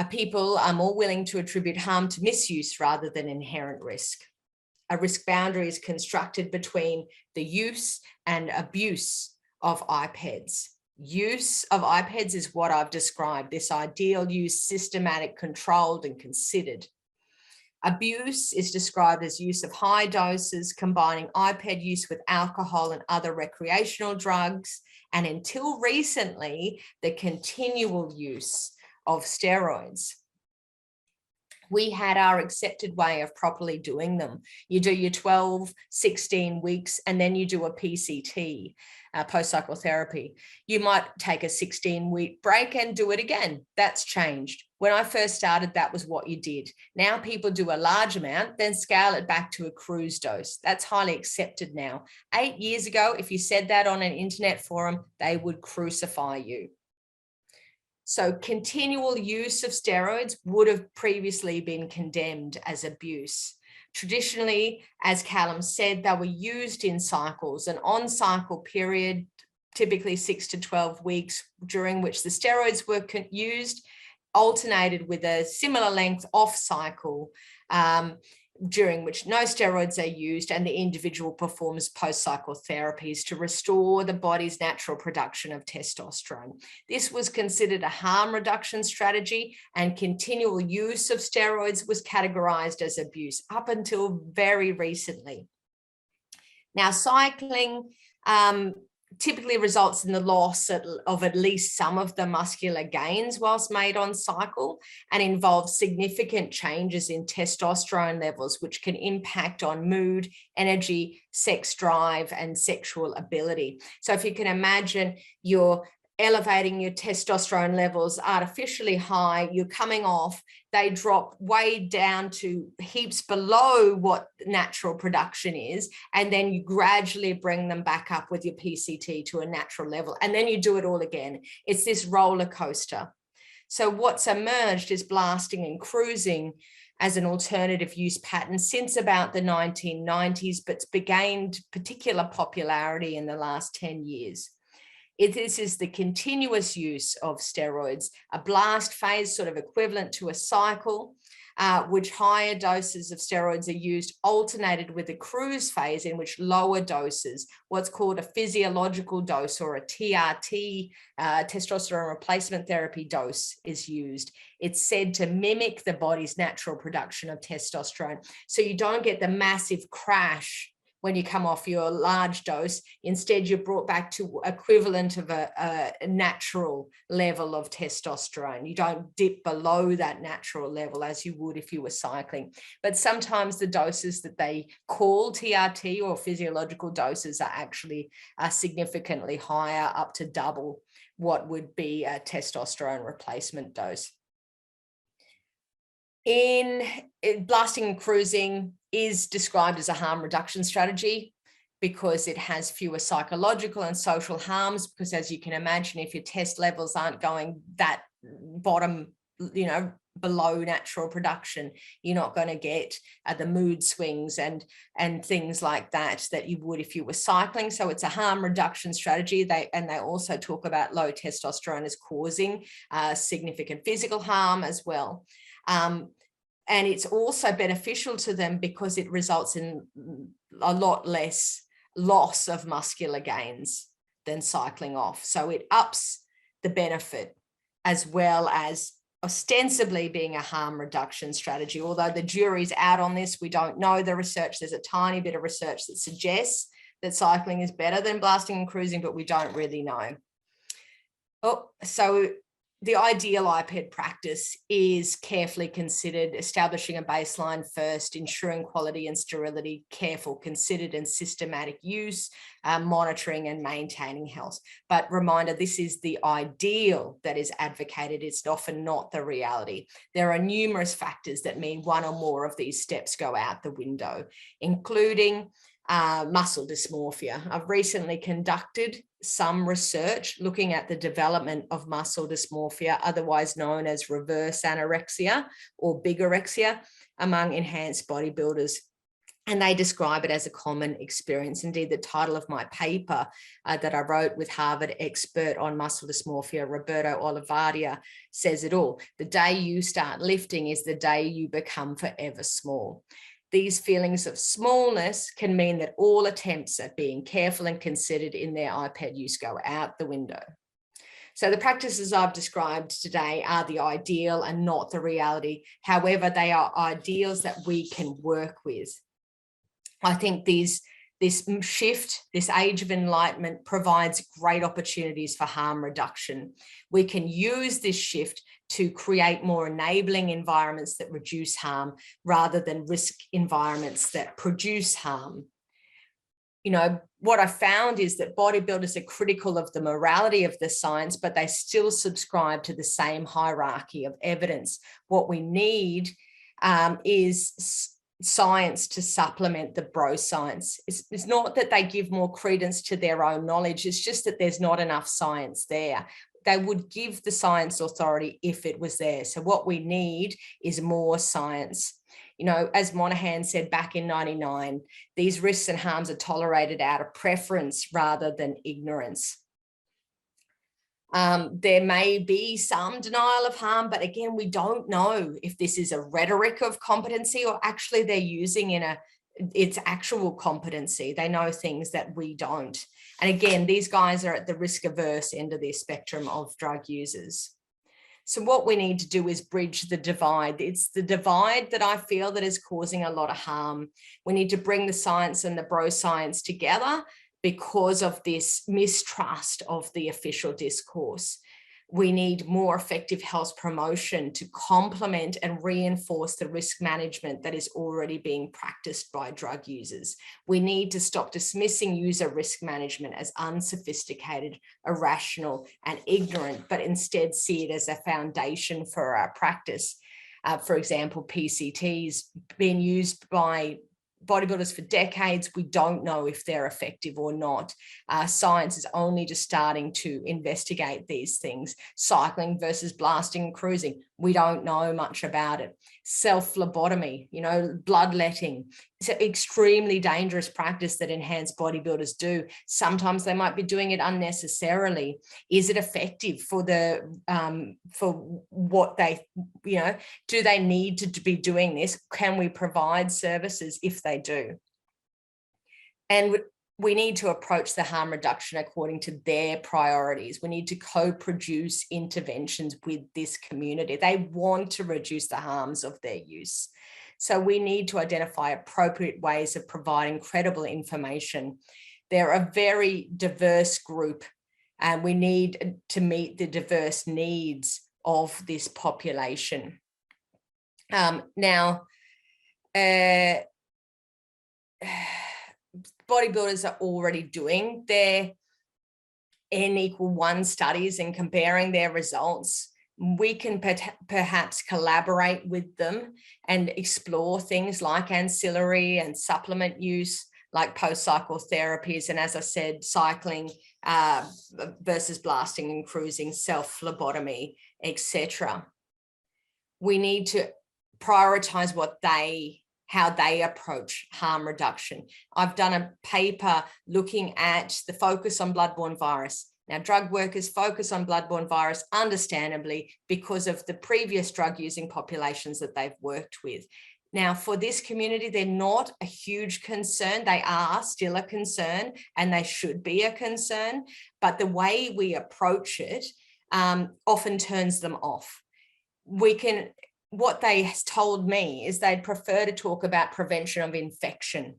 B: People are more willing to attribute harm to misuse rather than inherent risk. A risk boundary is constructed between the use and abuse of iPads. Use of iPads is what I've described, this ideal use, systematic, controlled, and considered. Abuse is described as use of high doses, combining iPad use with alcohol and other recreational drugs, and until recently, the continual use of steroids. We had our accepted way of properly doing them. You do your 12, 16 weeks, and then you do a PCT, post-cycle therapy. You might take a 16-week break and do it again. That's changed. When I first started, that was what you did. Now people do a large amount, then scale it back to a cruise dose. That's highly accepted now. 8 years ago, if you said that on an internet forum, they would crucify you. So continual use of steroids would have previously been condemned as abuse. Traditionally, as Callum said, they were used in cycles, an on-cycle period, typically 6 to 12 weeks, during which the steroids were used, alternated with a similar length off-cycle, during which no steroids are used, and the individual performs post-cycle therapies to restore the body's natural production of testosterone. This was considered a harm reduction strategy, and continual use of steroids was categorized as abuse up until very recently. Now, cycling typically results in the loss of at least some of the muscular gains whilst made on cycle, and involves significant changes in testosterone levels, which can impact on mood, energy, sex drive, and sexual ability. So if you can imagine, you're elevating your testosterone levels artificially high, you're coming off, they drop way down to heaps below what natural production is, and then you gradually bring them back up with your PCT to a natural level, and then you do it all again. It's this roller coaster. So what's emerged is blasting and cruising as an alternative use pattern since about the 1990s, but it's gained particular popularity in the last 10 years. This is the continuous use of steroids, a blast phase sort of equivalent to a cycle, which higher doses of steroids are used, alternated with a cruise phase in which lower doses, what's called a physiological dose or a TRT, testosterone replacement therapy dose, is used. It's said to mimic the body's natural production of testosterone. So you don't get the massive crash when you come off your large dose. Instead, you're brought back to equivalent of a natural level of testosterone. You don't dip below that natural level as you would if you were cycling. But sometimes the doses that they call TRT or physiological doses are actually significantly higher, up to double what would be a testosterone replacement dose. In blasting and cruising is described as a harm reduction strategy because it has fewer psychological and social harms, because as you can imagine, if your test levels aren't going that bottom, below natural production, you're not going to get the mood swings and things like that you would if you were cycling. So it's a harm reduction strategy. They also talk about low testosterone as causing significant physical harm as well. And it's also beneficial to them because it results in a lot less loss of muscular gains than cycling off. So it ups the benefit as well as ostensibly being a harm reduction strategy. Although the jury's out on this, we don't know the research. There's a tiny bit of research that suggests that cycling is better than blasting and cruising, but we don't really know. So the ideal IPED practice is carefully considered, establishing a baseline first, ensuring quality and sterility, careful, considered and systematic use, monitoring and maintaining health. But reminder, this is the ideal that is advocated. It's often not the reality. There are numerous factors that mean one or more of these steps go out the window, including muscle dysmorphia. I've recently conducted some research looking at the development of muscle dysmorphia, otherwise known as reverse anorexia or bigorexia, among enhanced bodybuilders. And they describe it as a common experience. Indeed, the title of my paper that I wrote with Harvard expert on muscle dysmorphia, Roberto Olivaria, says it all. The day you start lifting is the day you become forever small. These feelings of smallness can mean that all attempts at being careful and considered in their IPED use go out the window. So the practices I've described today are the ideal and not the reality. However, they are ideals that we can work with. I think this shift, this age of enlightenment, provides great opportunities for harm reduction. We can use this shift to create more enabling environments that reduce harm rather than risk environments that produce harm. What I found is that bodybuilders are critical of the morality of the science, but they still subscribe to the same hierarchy of evidence. What we need is science to supplement the bro science. It's not that they give more credence to their own knowledge. It's just that there's not enough science there. They would give the science authority if it was there. So what we need is more science. As Monahan said back in '99, these risks and harms are tolerated out of preference rather than ignorance. There may be some denial of harm, but again, we don't know if this is a rhetoric of competency or actually they're using its actual competency. They know things that we don't. And again, these guys are at the risk averse end of the spectrum of drug users. So what we need to do is bridge the divide. It's the divide that I feel that is causing a lot of harm. We need to bring the science and the bro science together because of this mistrust of the official discourse. We need more effective health promotion to complement and reinforce the risk management that is already being practiced by drug users. We need to stop dismissing user risk management as unsophisticated, irrational, and ignorant, but instead see it as a foundation for our practice. For example, PCTs being used by bodybuilders for decades. We don't know if they're effective or not. Science is only just starting to investigate these things. Cycling versus blasting and cruising, we don't know much about it. Self-phlebotomy, you know, bloodletting, it's an extremely dangerous practice that enhanced bodybuilders do. Sometimes they might be doing it unnecessarily. Is it effective for for what they, you know, do they need to be doing this? Can we provide services if they do? And we need to approach the harm reduction according to their priorities. We need to co-produce interventions with this community. They want to reduce the harms of their use. So we need to identify appropriate ways of providing credible information. They're a very diverse group, and we need to meet the diverse needs of this population. Bodybuilders are already doing their N=1 studies and comparing their results. We can perhaps collaborate with them and explore things like ancillary and supplement use, like post-cycle therapies. And as I said, cycling versus blasting and cruising, self-phlebotomy, etc. We need to prioritize how they approach harm reduction. I've done a paper looking at the focus on bloodborne virus. Now, drug workers focus on bloodborne virus, understandably, because of the previous drug using populations that they've worked with. Now, for this community, they're not a huge concern. They are still a concern, and they should be a concern, but the way we approach it often turns them off. What they told me is they'd prefer to talk about prevention of infection,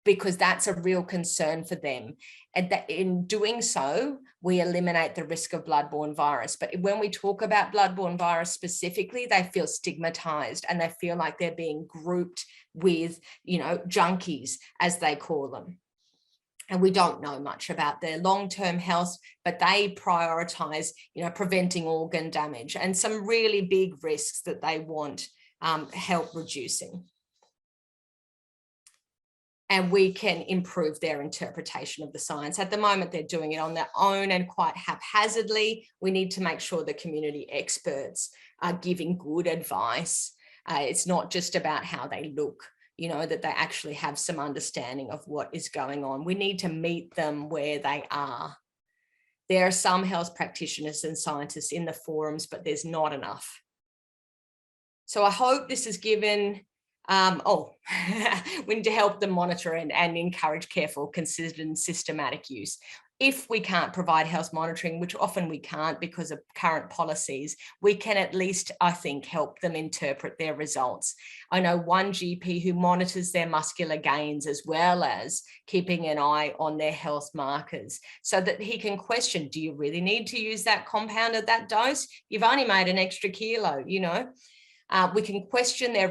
B: because that's a real concern for them. And that in doing so, we eliminate the risk of bloodborne virus. But when we talk about bloodborne virus specifically, they feel stigmatized, and they feel like they're being grouped with, you know, junkies, as they call them. And we don't know much about their long-term health, but they prioritize, you know, preventing organ damage and some really big risks that they want help reducing. And we can improve their interpretation of the science. At the moment, they're doing it on their own and quite haphazardly. We need to make sure the community experts are giving good advice. It's not just about how they look, you know, that they actually have some understanding of what is going on. We need to meet them where they are. There are some health practitioners and scientists in the forums, but there's not enough. So I hope this has given, we need to help them monitor and encourage careful, considered and systematic use. If we can't provide health monitoring, which often we can't because of current policies, we can at least, I think, help them interpret their results. I know one GP who monitors their muscular gains as well as keeping an eye on their health markers, so that he can question, do you really need to use that compound at that dose? You've only made an extra kilo, you know. We can question their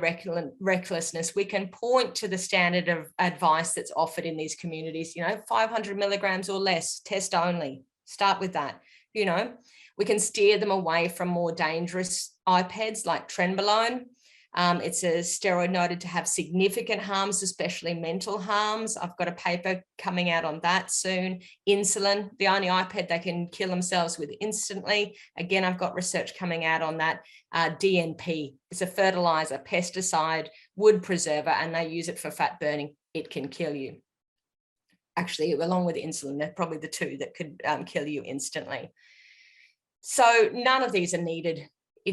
B: recklessness. We can point to the standard of advice that's offered in these communities, you know, 500 milligrams or less, test only, start with that, you know. We can steer them away from more dangerous iPads like trenbolone. It's a steroid noted to have significant harms, especially mental harms. I've got a paper coming out on that soon. Insulin, the only iPad they can kill themselves with instantly. Again, I've got research coming out on that. DNP, it's a fertilizer, pesticide, wood preserver, and they use it for fat burning. It can kill you. Actually, along with insulin, they're probably the two that could kill you instantly. So none of these are needed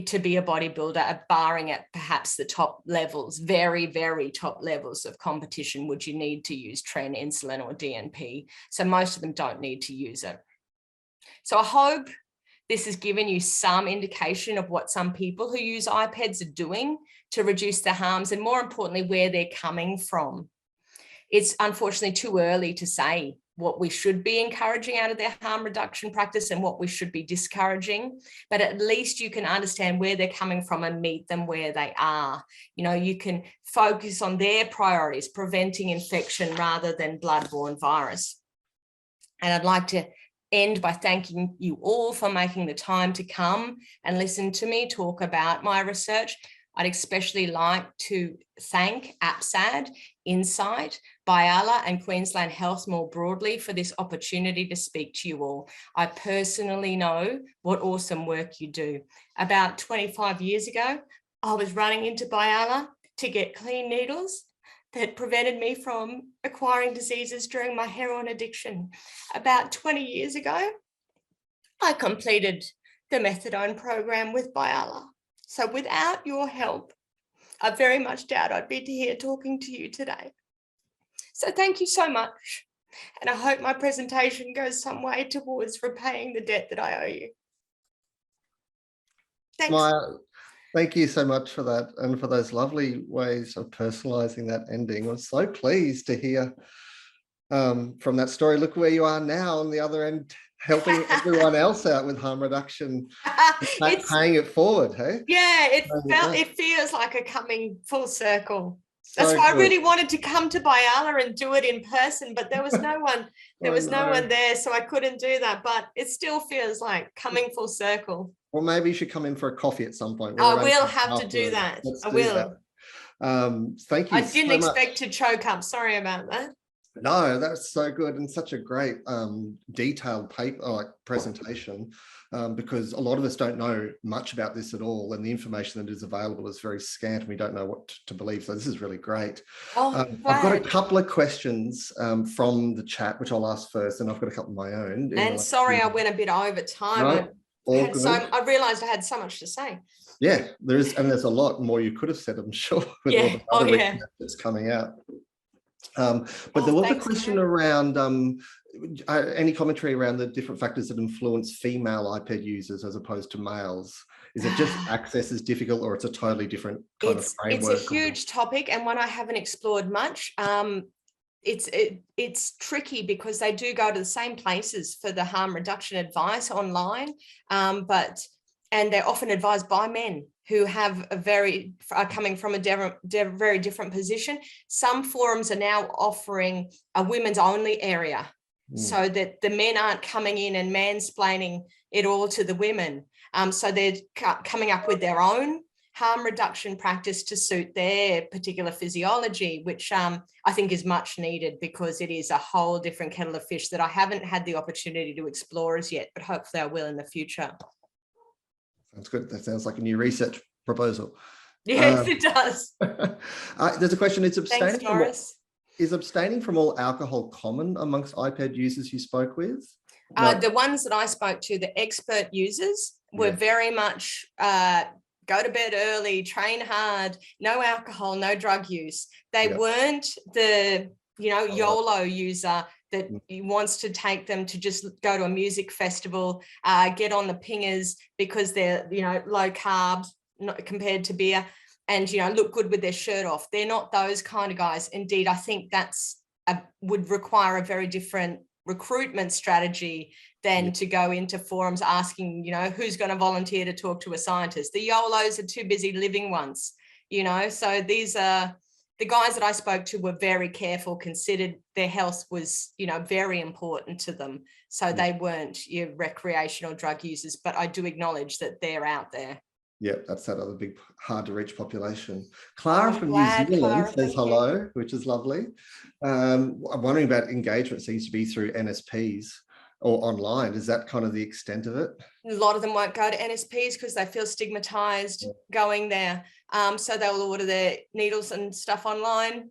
B: to be a bodybuilder, barring at perhaps the top levels, very, very top levels of competition, would you need to use tren, insulin, or DNP. So most of them don't need to use it. So I hope this has given you some indication of what some people who use iPads are doing to reduce the harms, and more importantly, where they're coming from. It's unfortunately too early to say what we should be encouraging out of their harm reduction practice and what we should be discouraging, but at least you can understand where they're coming from and meet them where they are. You know, you can focus on their priorities, preventing infection rather than bloodborne virus. And I'd like to end by thanking you all for making the time to come and listen to me talk about my research. I'd especially like to thank APSAD, Insight, Biala and Queensland Health more broadly for this opportunity to speak to you all. I personally know what awesome work you do. About 25 years ago, I was running into Biala to get clean needles that prevented me from acquiring diseases during my heroin addiction. About 20 years ago, I completed the methadone program with Biala. So without your help, I very much doubt I'd be here talking to you today. So thank you so much. And I hope my presentation goes some way towards repaying the debt that I owe you. Thanks.
A: Mair, thank you so much for that and for those lovely ways of personalizing that ending. I'm so pleased to hear from that story. Look where you are now on the other end, helping everyone else out with harm reduction, paying it forward, hey?
B: Yeah, it feels like a coming full circle.
A: So
B: that's why
A: good.
B: I really wanted to come to Biala and do it in person, but there was no one. There was no one there, so I couldn't do that. But it still feels like coming full circle.
A: Well, maybe you should come in for a coffee at some point.
B: I will have to do that. I will.
A: Thank you.
B: I didn't expect to choke up. Sorry about that.
A: No, that's so good and such a great detailed paper presentation, because a lot of us don't know much about this at all, and the information that is available is very scant and we don't know what to believe. So this is really great. I've got a couple of questions from the chat, which I'll ask first, and I've got a couple of my own.
B: And sorry, I went a bit over time.
A: No,
B: I realized I had so much to say.
A: Yeah, there's a lot more you could have said, I'm sure, with all the research that's coming out. But there was a question around any commentary around the different factors that influence female iPad users as opposed to males. Is it just access is difficult, or it's a totally different kind of framework?
B: It's a huge topic and one I haven't explored much. It's tricky because they do go to the same places for the harm reduction advice online, and they're often advised by men who are coming from a very different position. Some forums are now offering a women's only area so that the men aren't coming in and mansplaining it all to the women. So they're coming up with their own harm reduction practice to suit their particular physiology, which I think is much needed because it is a whole different kettle of fish that I haven't had the opportunity to explore as yet, but hopefully I will in the future.
A: That's good. That sounds like a new research proposal.
B: Yes, it does.
A: There's a question. Is abstaining from all alcohol common amongst iPad users you spoke with? No.
B: The ones that I spoke to, the expert users, were very much go to bed early, train hard, no alcohol, no drug use. They weren't the YOLO user that wants to take them to just go to a music festival, get on the pingers because they're low carb compared to beer, and look good with their shirt off. They're not those kind of guys. Indeed, I think that's would require a very different recruitment strategy than to go into forums asking who's going to volunteer to talk to a scientist. The YOLOs are too busy living once, so these are the guys that I spoke to were very careful, considered their health was, very important to them. So they weren't your recreational drug users, but I do acknowledge that they're out there.
A: Yeah, that's that other big, hard to reach population. Clara from New Zealand says hello, which is lovely. I'm wondering about engagement seems to be through NSPs or online. Is that kind of the extent of it?
B: A lot of them won't go to NSPs because they feel stigmatized going there. So they'll order their needles and stuff online.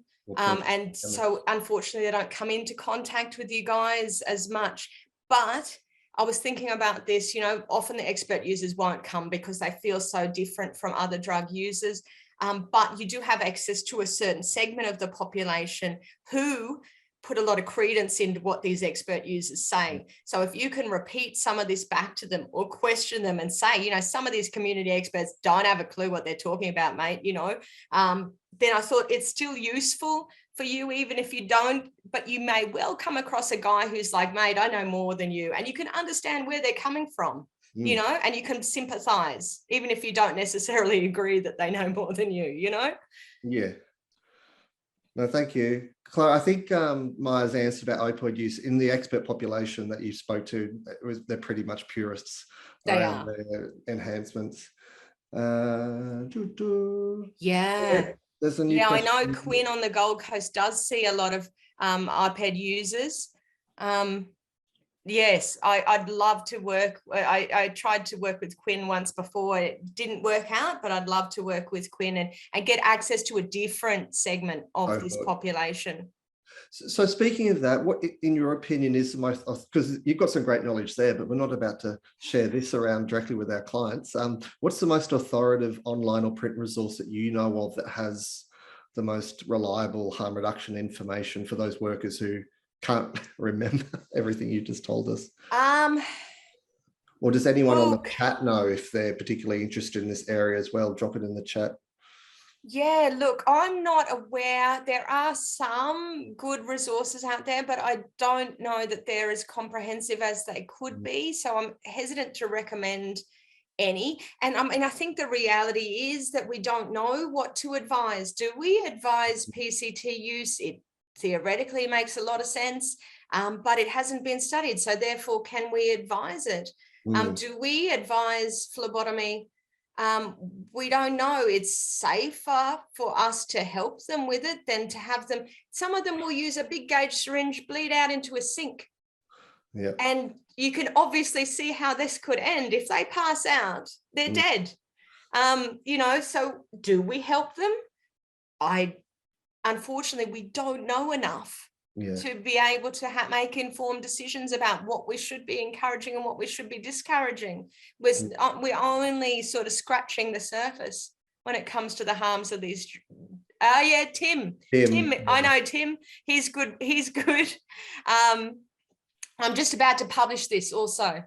B: So unfortunately, they don't come into contact with you guys as much. But I was thinking about this, often the expert users won't come because they feel so different from other drug users. But you do have access to a certain segment of the population who put a lot of credence into what these expert users say. So if you can repeat some of this back to them or question them and say, some of these community experts don't have a clue what they're talking about, mate, then I thought it's still useful for you, even if you don't, but you may well come across a guy who's like, mate, I know more than you. And you can understand where they're coming from, you know, and you can sympathize, even if you don't necessarily agree that they know more than you know?
A: Yeah. No, thank you. Claire, I think Maya's answer about opioid use in the expert population that you spoke to, they're pretty much purists around their enhancements.
B: Yeah.
A: There's a new
B: I
A: question.
B: know Quinn on the Gold Coast does see a lot of iPad users. Yes, I'd love to work. I tried to work with Quinn once before. It didn't work out, but I'd love to work with Quinn and get access to a different segment of this population.
A: So speaking of that, what in your opinion is the most, because you've got some great knowledge there, but we're not about to share this around directly with our clients. What's the most authoritative online or print resource that you know of that has the most reliable harm reduction information for those workers who can't remember everything you just told us? Or does anyone on the chat know if they're particularly interested in this area as well? Drop it in the chat.
B: Yeah, look, I'm not aware. There are some good resources out there, but I don't know that they're as comprehensive as they could be. So I'm hesitant to recommend any. And I think the reality is that we don't know what to advise. Do we advise PCT use? It theoretically makes a lot of sense, but it hasn't been studied. So therefore, can we advise it? Do we advise phlebotomy? We don't know. It's safer for us to help them with it than to have them. Some of them will use a big gauge syringe, bleed out into a sink. Yeah. And you can obviously see how this could end. If they pass out, they're dead. You know, so do we help them? Unfortunately, we don't know enough to be able to make informed decisions about what we should be encouraging and what we should be discouraging. We're only sort of scratching the surface when it comes to the harms of these. Yeah, Tim, I know Tim. He's good. I'm just about to publish this also.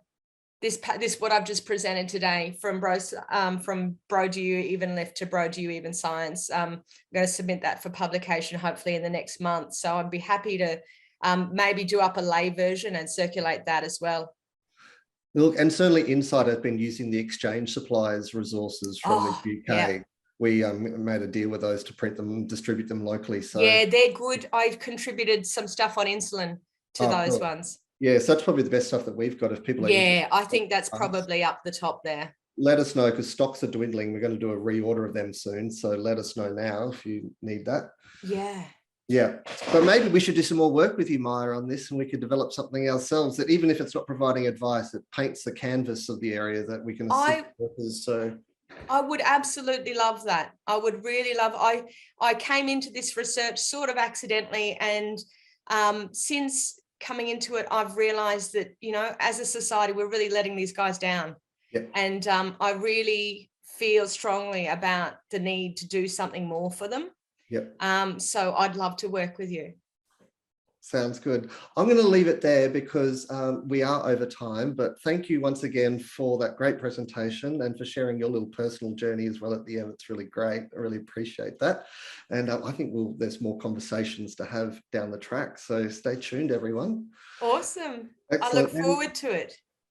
B: This what I've just presented today from Bro Do You Even Lift to Bro Do You Even Science. I'm going to submit that for publication hopefully in the next month. So I'd be happy to maybe do up a lay version and circulate that as well.
A: Look, and certainly Insight has been using the exchange suppliers resources from the UK. Yeah. We made a deal with those to print them and distribute them locally. So
B: yeah, they're good. I've contributed some stuff on insulin to those ones.
A: Yeah, so that's probably the best stuff that we've got if people are
B: I think that's probably up the top there.
A: Let us know because stocks are dwindling. We're going to do a reorder of them soon. So let us know now if you need that.
B: Yeah.
A: Yeah. But maybe we should do some more work with you, Mair, on this and we could develop something ourselves that even if it's not providing advice, it paints the canvas of the area that we can assist workers. So
B: I would absolutely love that. I would really love. I came into this research sort of accidentally, and since coming into it, I've realized that, you know, as a society, we're really letting these guys down. Yep. And I really feel strongly about the need to do something more for them. Yep. So I'd love to work with you.
A: Sounds good. I'm going to leave it there because we are over time, but thank you once again for that great presentation and for sharing your little personal journey as well at the end. It's really great. I really appreciate that. And I think there's more conversations to have down the track. So stay tuned, everyone.
B: Awesome.
A: Excellent.
B: I look forward to it.